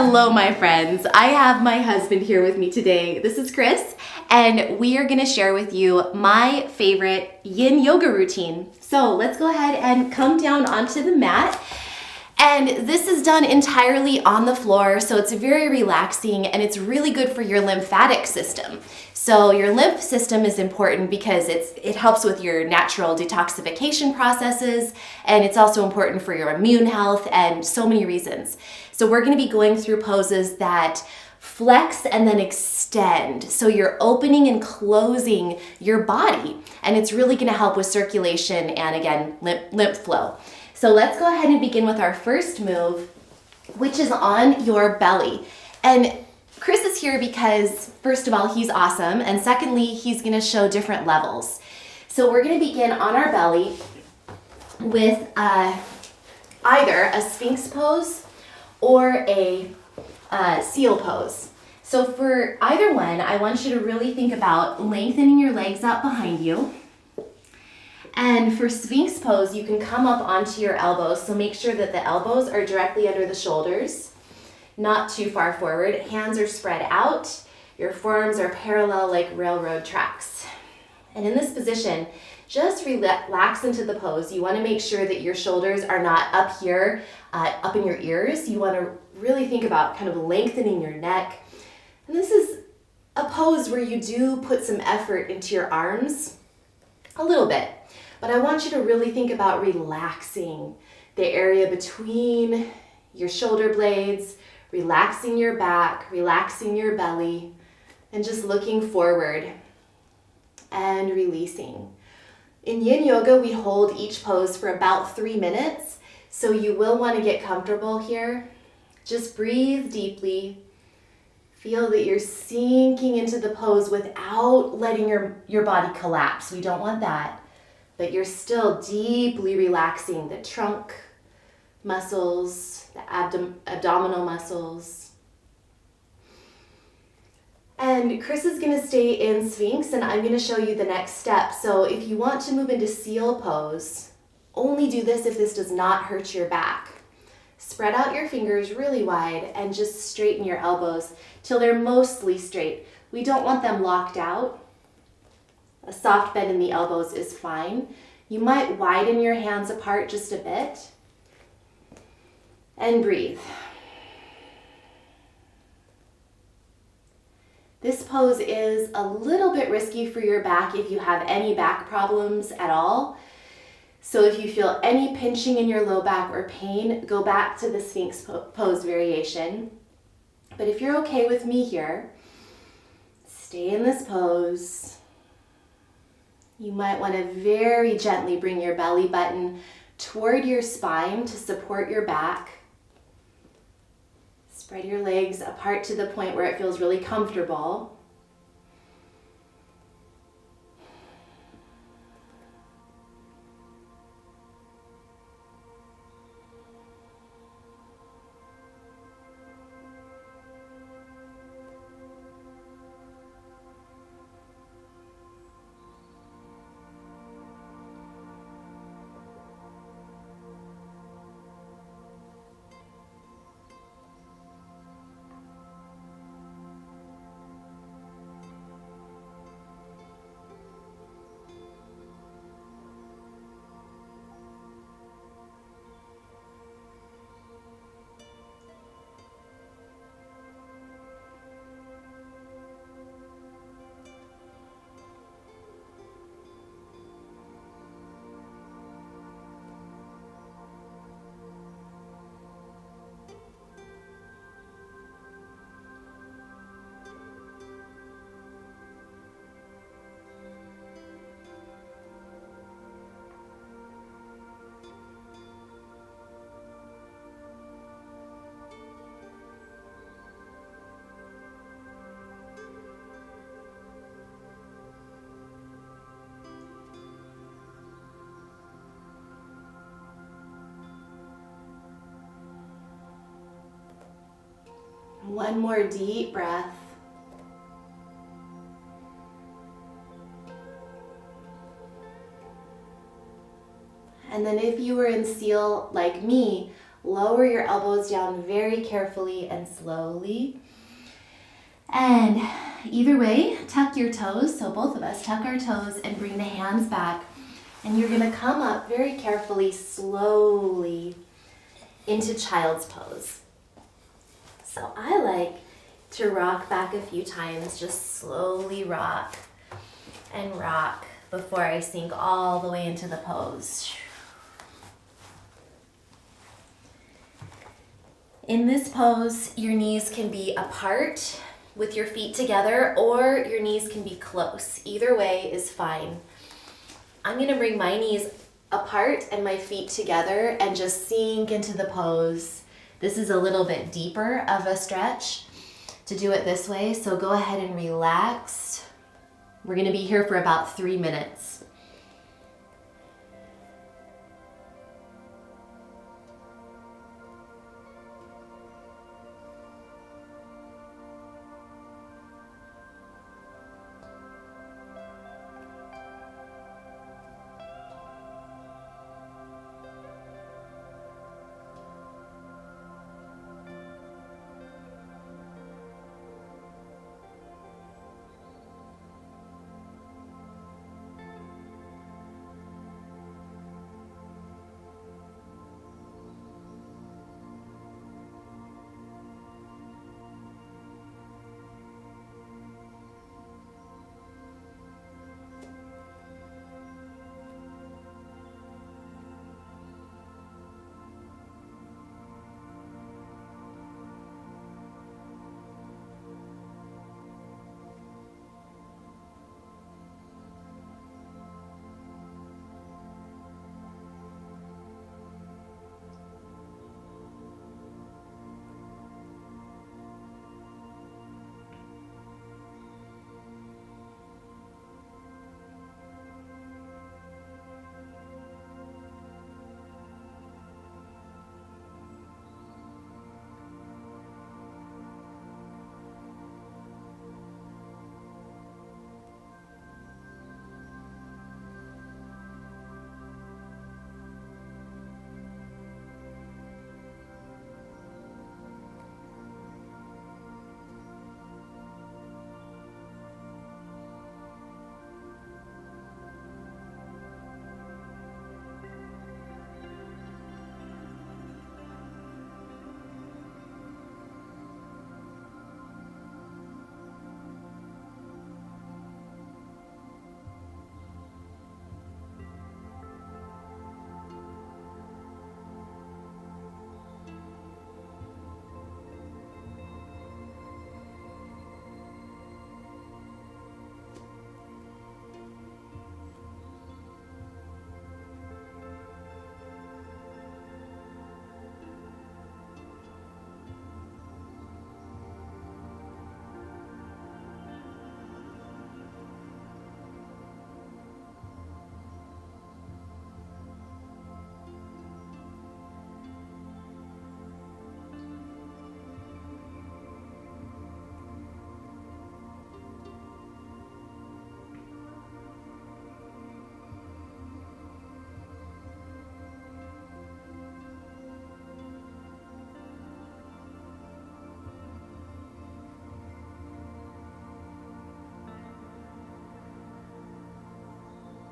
Hello, my friends. I have my husband here with me today. This is Chris, and we are going to share with you my favorite yin yoga routine. So let's go ahead and come down onto the mat. And this is done entirely on the floor, so it's very relaxing and it's really good for your lymphatic system. So your lymph system is important because it helps with your natural detoxification processes, and it's also important for your immune health and so many reasons. So we're going to be going through poses that flex and then extend. So you're opening and closing your body, and it's really going to help with circulation and, again, lymph flow. So let's go ahead and begin with our first move, which is on your belly. And Chris is here because, first of all, he's awesome, and secondly, he's going to show different levels. So we're going to begin on our belly with either a Sphinx pose or a seal pose. So for either one, I want you to really think about lengthening your legs out behind you. And for Sphinx pose, you can come up onto your elbows, so make sure that the elbows are directly under the shoulders, not too far forward. Hands are spread out. Your forearms are parallel like railroad tracks. And in this position, just relax into the pose. You want to make sure that your shoulders are not up here, up in your ears. You want to really think about kind of lengthening your neck. And this is a pose where you do put some effort into your arms, a little bit. But I want you to really think about relaxing the area between your shoulder blades, relaxing your back, relaxing your belly, and just looking forward and releasing. In yin yoga, we hold each pose for about 3 minutes, so you will want to get comfortable here. Just breathe deeply. Feel that you're sinking into the pose without letting your body collapse. We don't want that. But you're still deeply relaxing the trunk muscles, the abdominal muscles. And Chris is going to stay in Sphinx, and I'm going to show you the next step. So if you want to move into seal pose, only do this if this does not hurt your back. Spread out your fingers really wide and just straighten your elbows till they're mostly straight. We don't want them locked out. A soft bend in the elbows is fine. You might widen your hands apart just a bit. And breathe. This pose is a little bit risky for your back if you have any back problems at all. So if you feel any pinching in your low back or pain, go back to the Sphinx pose variation. But if you're okay with me here, stay in this pose. You might want to very gently bring your belly button toward your spine to support your back. Spread your legs apart to the point where it feels really comfortable. One more deep breath. And then if you were in seal like me, Lower your elbows down very carefully and slowly. And either way, tuck your toes. So both of us tuck our toes and bring the hands back. And you're gonna come up very carefully, slowly into child's pose. So I like to rock back a few times, just slowly rock and rock before I sink all the way into the pose. In this pose, your knees can be apart with your feet together, or your knees can be close. Either way is fine. I'm gonna bring my knees apart and my feet together and just sink into the pose. This is a little bit deeper of a stretch to do it this way, so go ahead and relax. We're gonna be here for about 3 minutes.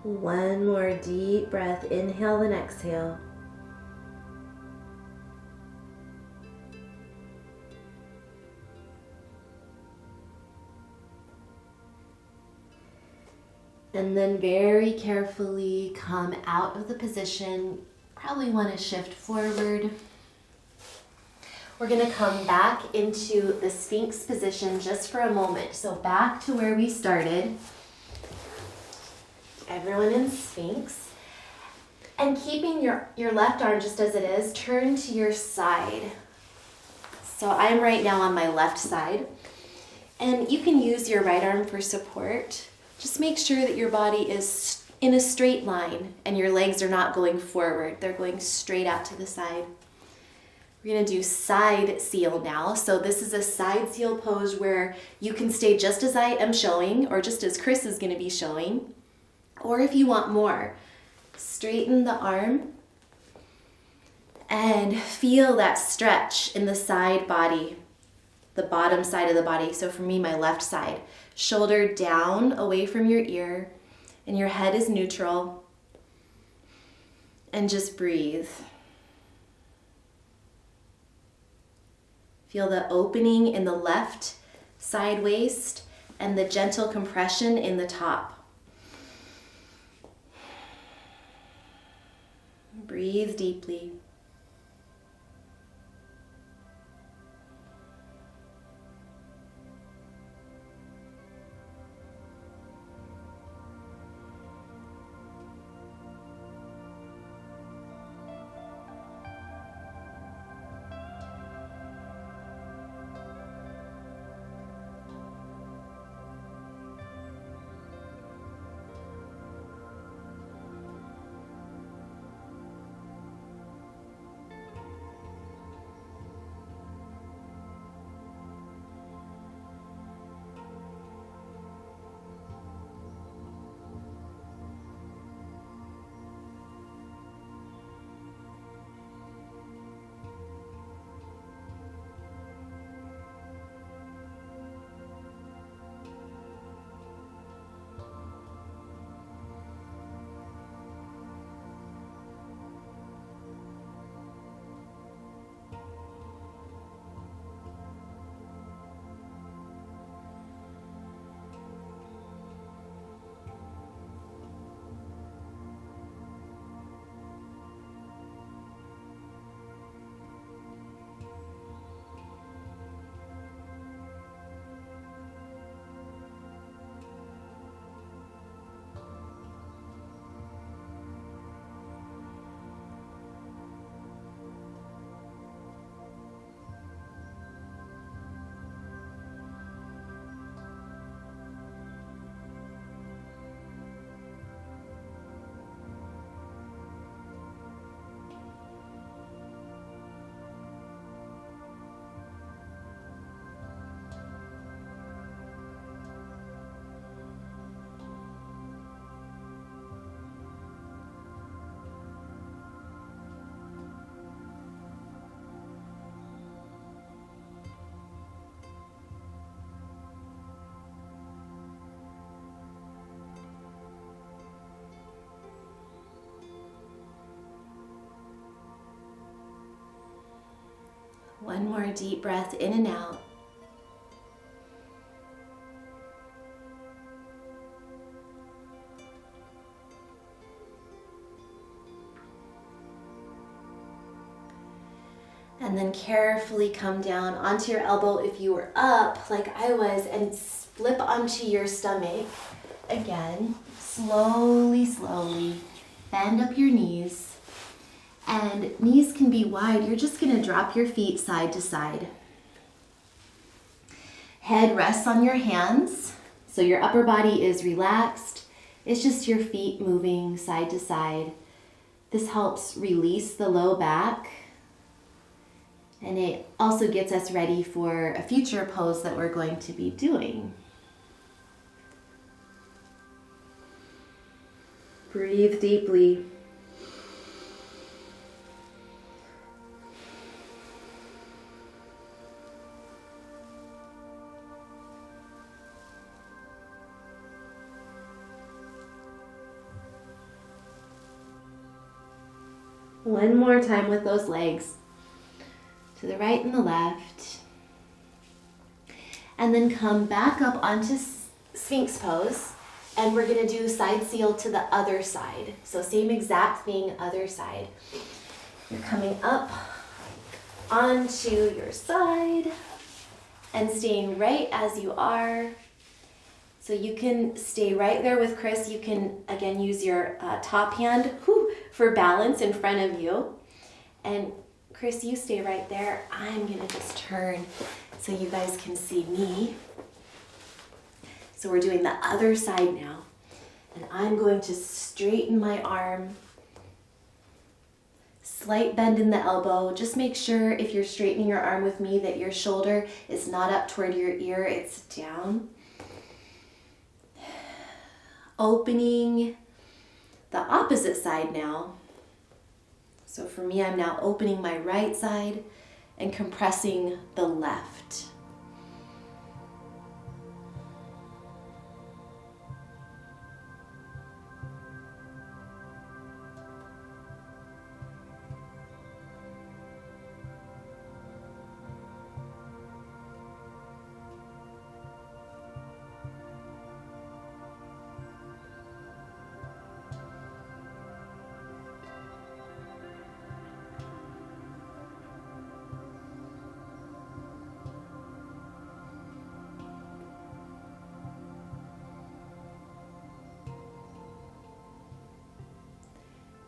One more deep breath, inhale and exhale. And then very carefully come out of the position. Probably want to shift forward. We're going to come back into the Sphinx position just for a moment. So back to where we started. Everyone in Sphinx. And keeping your left arm just as it is, turn to your side. So I'm right now on my left side. And you can use your right arm for support. Just make sure that your body is in a straight line and your legs are not going forward. They're going straight out to the side. We're going to do side seal now. So this is a side seal pose where you can stay just as I am showing, or just as Chris is going to be showing. Or if you want more, straighten the arm And feel that stretch in the side body, the bottom side of the body. So for me, my left side. Shoulder down away from your ear, and your head is neutral. And just breathe. Feel the opening in the left side waist and the gentle compression in the top. Breathe deeply. One more deep breath in and out. And then carefully come down onto your elbow if you were up like I was, and flip onto your stomach. Again, slowly, slowly bend up your knees. And knees can be wide. You're just going to drop your feet side to side. Head rests on your hands, so your upper body is relaxed. It's just your feet moving side to side. This helps release the low back, and it also gets us ready for a future pose that we're going to be doing. Breathe deeply. One more time with those legs to the right and the left. And then come back up onto Sphinx pose, and we're going to do side seal to the other side. So same exact thing, other side. You're coming up onto your side and staying right as you are. So you can stay right there with Chris. You can, again, use your top hand for balance in front of you. And Chris, you stay right there. I'm going to just turn so you guys can see me. So we're doing the other side now. And I'm going to straighten my arm. Slight bend in the elbow. Just make sure if you're straightening your arm with me that your shoulder is not up toward your ear, it's down. Opening the opposite side now. So for me, I'm now opening my right side and compressing the left.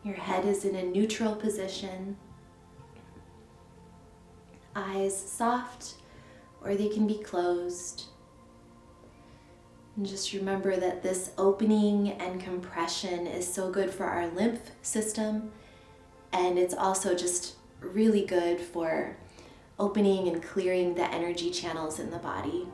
Your head is in a neutral position. Eyes soft, or they can be closed. And just remember that this opening and compression is so good for our lymph system, and it's also just really good for opening and clearing the energy channels in the body.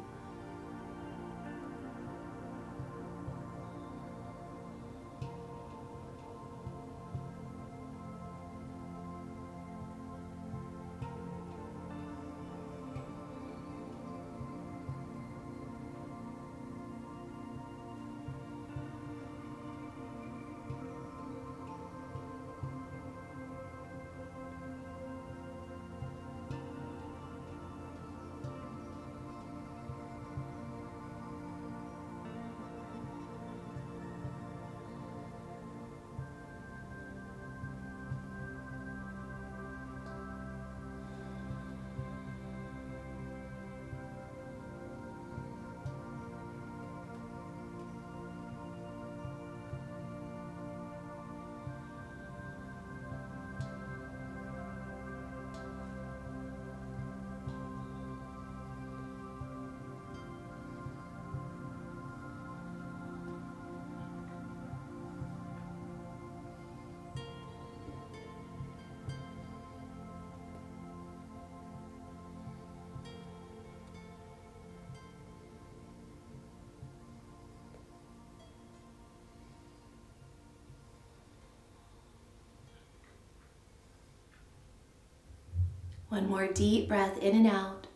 One more deep breath in and out.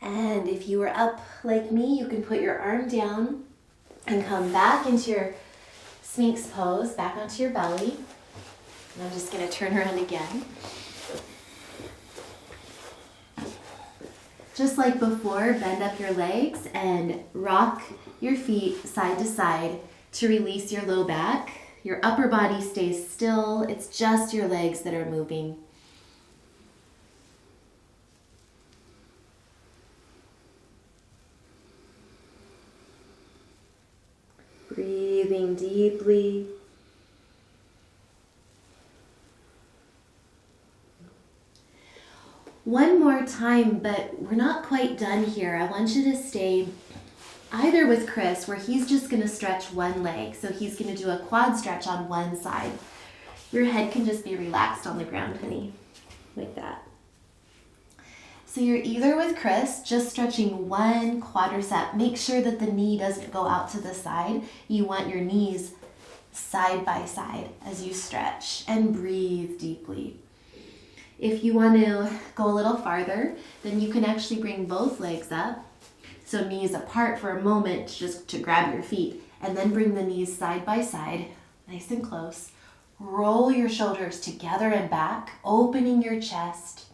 And if you are up like me, you can put your arm down and come back into your Sphinx pose, back onto your belly. And I'm just going to turn around again. Just like before, bend up your legs and rock your feet side to side to release your low back. Your upper body stays still. It's just your legs that are moving. Breathing deeply. One more time, but we're not quite done here. I want you to stay either with Chris, where he's just going to stretch one leg. So he's going to do a quad stretch on one side. Your head can just be relaxed on the ground, honey, like that. So you're either with Chris, just stretching one quadricep. Make sure that the knee doesn't go out to the side. You want your knees side by side as you stretch, and breathe deeply. If you want to go a little farther, then you can actually bring both legs up. So knees apart for a moment, just to grab your feet, and then bring the knees side by side, nice and close. Roll your shoulders together and back, opening your chest.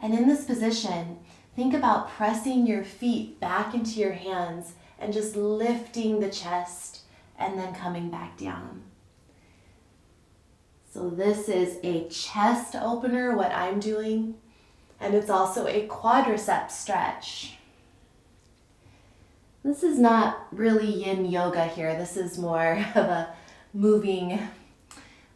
And in this position, think about pressing your feet back into your hands and just lifting the chest and then coming back down. So this is a chest opener, what I'm doing, and it's also a quadricep stretch. This is not really yin yoga here. This is more of a moving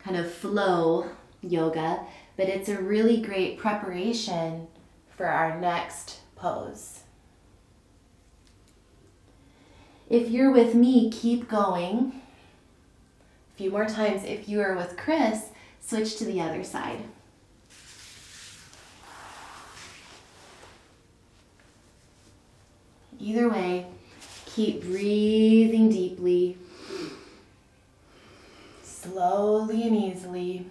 kind of flow yoga, but it's a really great preparation for our next pose. If you're with me, keep going. A few more times. If you are with Chris, switch to the other side. Either way, keep breathing deeply, slowly and easily.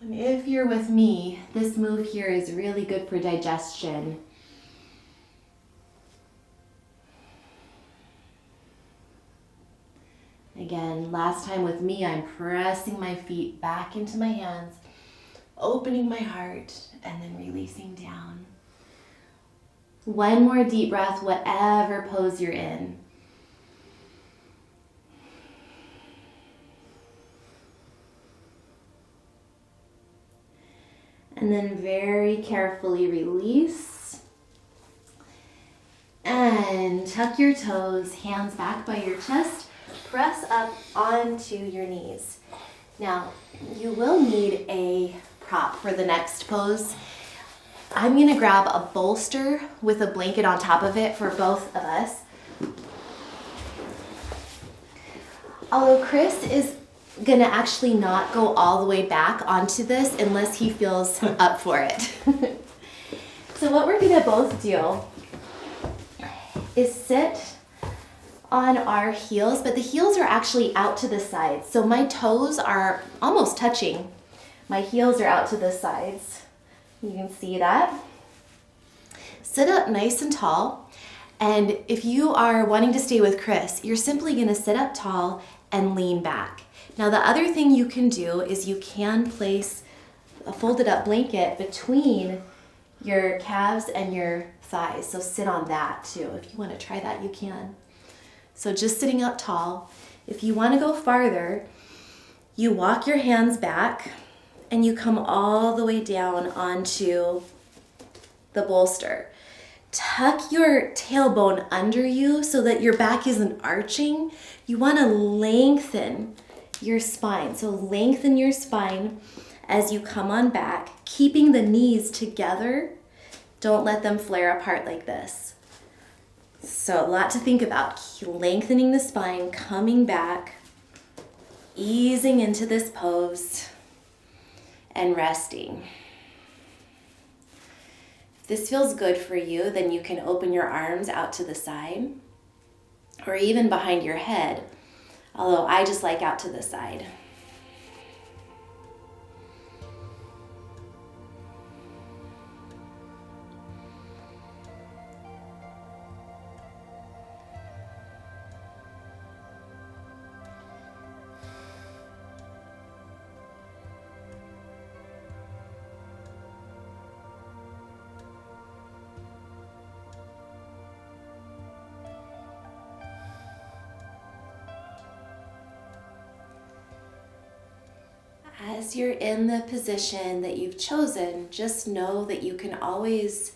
And if you're with me, this move here is really good for digestion. Again, last time with me, I'm pressing my feet back into my hands, opening my heart, and then releasing down. One more deep breath, whatever pose you're in. And then very carefully release. And tuck your toes, hands back by your chest. Press up onto your knees. Now, you will need a prop for the next pose. I'm gonna grab a bolster with a blanket on top of it for both of us. Although Chris is gonna actually not go all the way back onto this unless he feels up for it. So what we're gonna both do is sit on our heels, but the heels are actually out to the sides. So my toes are almost touching. My heels are out to the sides. You can see that. Sit up nice and tall. And if you are wanting to stay with Chris, you're simply gonna sit up tall and lean back. Now the other thing you can do is you can place a folded up blanket between your calves and your thighs. So sit on that too. If you wanna try that, you can. So just sitting up tall. If you wanna go farther, you walk your hands back and you come all the way down onto the bolster. Tuck your tailbone under you so that your back isn't arching. You wanna lengthen your spine. So lengthen your spine as you come on back, keeping the knees together. Don't let them flare apart like this. So a lot to think about. Lengthening the spine, coming back, easing into this pose, and resting. If this feels good for you, then you can open your arms out to the side or even behind your head, although I just like out to the side. As you're in the position that you've chosen, just know that you can always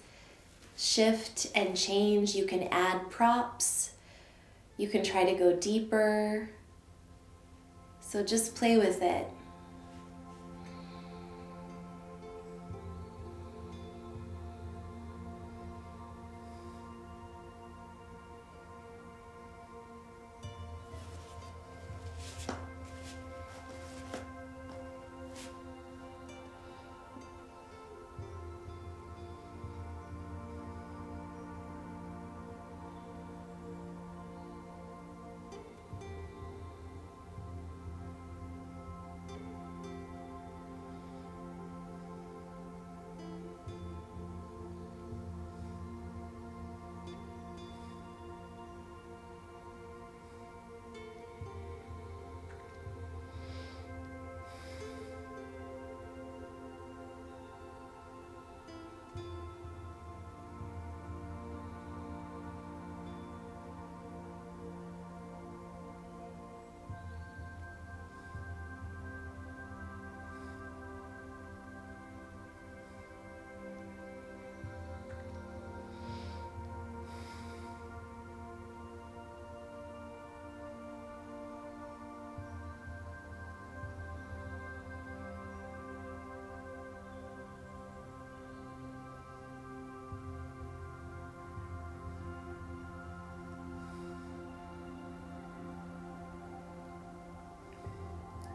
shift and change. You can add props. You can try to go deeper. So just play with it.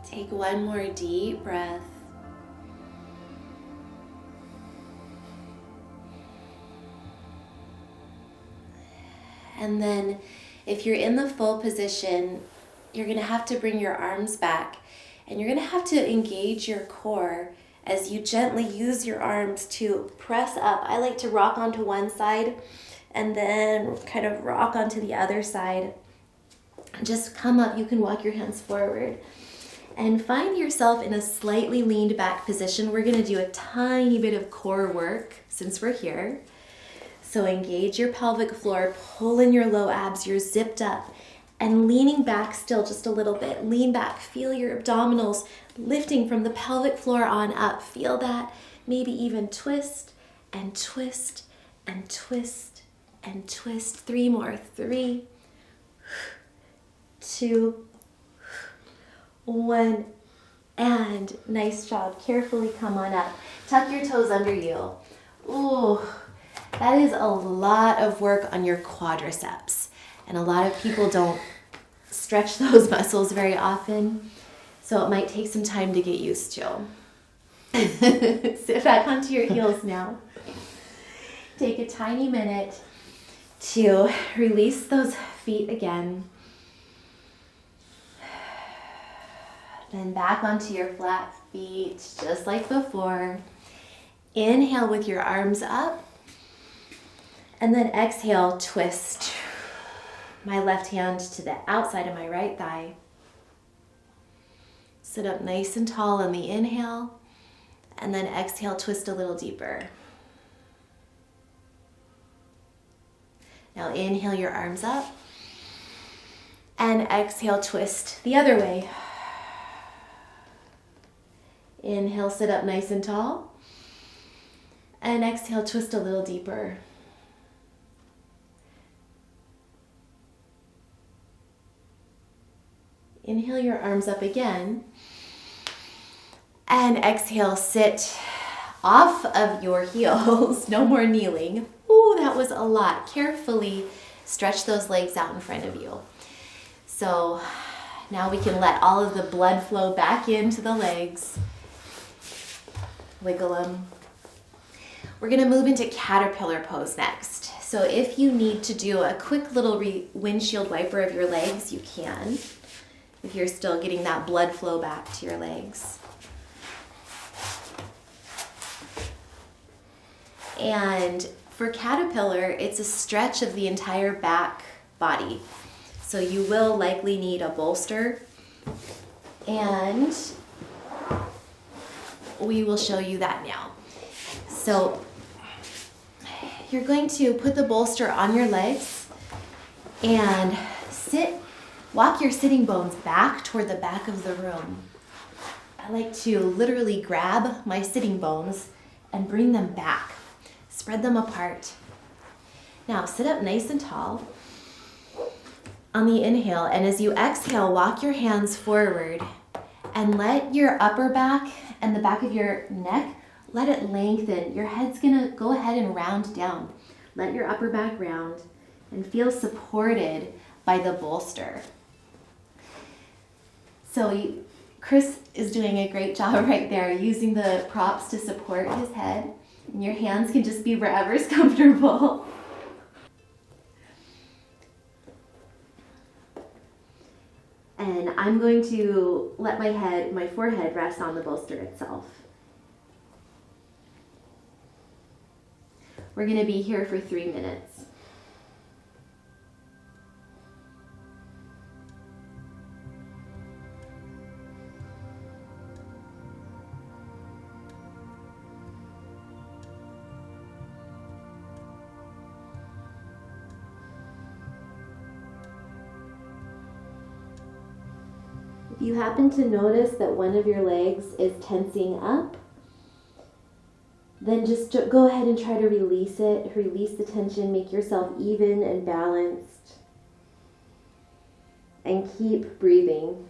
Take one more deep breath. And then if you're in the full position, you're gonna have to bring your arms back and you're gonna have to engage your core as you gently use your arms to press up. I like to rock onto one side and then kind of rock onto the other side. Just come up, you can walk your hands forward and find yourself in a slightly leaned back position. We're gonna do a tiny bit of core work since we're here. So engage your pelvic floor, pull in your low abs, you're zipped up, and leaning back still just a little bit. Lean back, feel your abdominals lifting from the pelvic floor on up. Feel that, maybe even twist and twist and twist and twist. 3 more, 3, 2, 1, and nice job. Carefully come on up. Tuck your toes under you. Ooh, that is a lot of work on your quadriceps. And a lot of people don't stretch those muscles very often, so it might take some time to get used to. Sit back onto your heels now. Take a tiny minute to release those feet again. Then back onto your flat feet, just like before. Inhale with your arms up. And then exhale, twist. My left hand to the outside of my right thigh. Sit up nice and tall on the inhale. And then exhale, twist a little deeper. Now inhale your arms up. And exhale, twist the other way. Inhale, sit up nice and tall. And exhale, twist a little deeper. Inhale your arms up again. And exhale, sit off of your heels. No more kneeling. Ooh, that was a lot. Carefully stretch those legs out in front of you. So now we can let all of the blood flow back into the legs. Wiggle them. We're gonna move into caterpillar pose next. So if you need to do a quick little windshield wiper of your legs, you can. If you're still getting that blood flow back to your legs. And for caterpillar, it's a stretch of the entire back body. So you will likely need a bolster, and we will show you that now. So you're going to put the bolster on your legs and walk your sitting bones back toward the back of the room. I like to literally grab my sitting bones and bring them back. Spread them apart. Now sit up nice and tall on the inhale, and as you exhale, walk your hands forward and let your upper back and the back of your neck, let it lengthen. Your head's gonna go ahead and round down. Let your upper back round and feel supported by the bolster. So Chris is doing a great job right there, using the props to support his head. And your hands can just be wherever's comfortable. And I'm going to let my forehead rest on the bolster itself. We're going to be here for 3 minutes. If you happen to notice that one of your legs is tensing up, then just go ahead and try to release it. Release the tension, make yourself even and balanced, and keep breathing.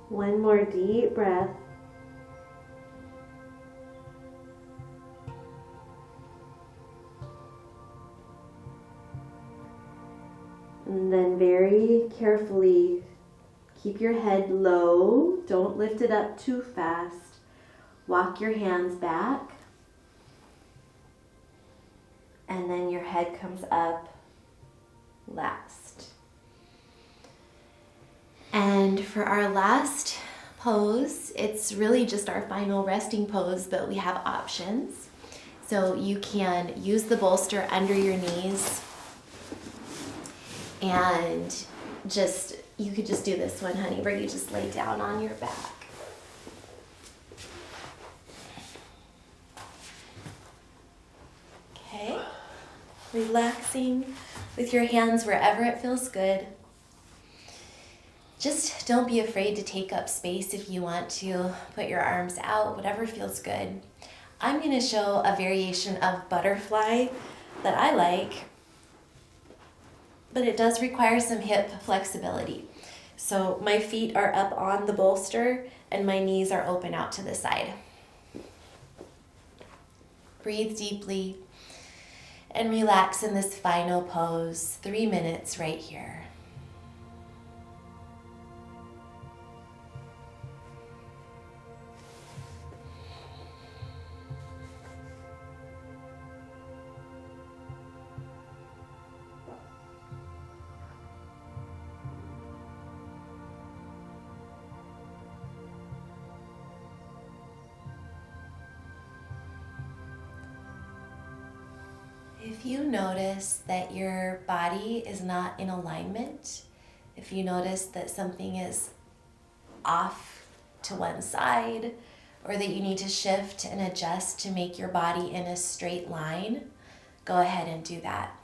One more deep breath. And then very carefully keep your head low. Don't lift it up too fast. Walk your hands back. And then your head comes up last. And for our last pose, it's really just our final resting pose, but we have options. So you can use the bolster under your knees, and you could just do this one, honey, where you just lay down on your back. Okay, relaxing with your hands wherever it feels good. Just don't be afraid to take up space if you want to. Put your arms out, whatever feels good. I'm going to show a variation of butterfly that I like, but it does require some hip flexibility. So my feet are up on the bolster and my knees are open out to the side. Breathe deeply and relax in this final pose. 3 minutes right here. If you notice that your body is not in alignment, if you notice that something is off to one side, or that you need to shift and adjust to make your body in a straight line, go ahead and do that.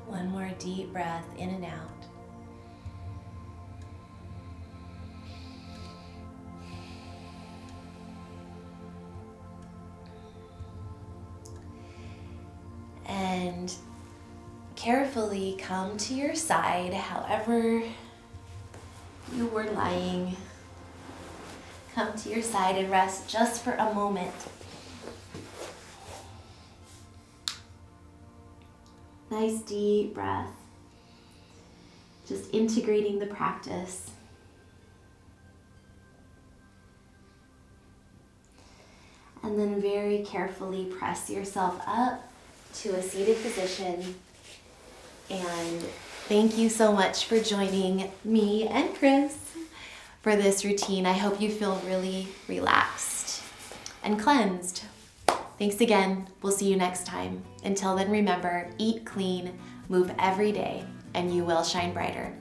One more deep breath in and out. And carefully come to your side, however you were lying. Come to your side and rest just for a moment. Nice deep breath. Just integrating the practice. And And then very carefully press yourself up to a seated position. And thank you so much for joining me and Chris for this routine. I hope you feel really relaxed and cleansed. Thanks again. We'll see you next time. Until then, remember, eat clean, move every day, and you will shine brighter.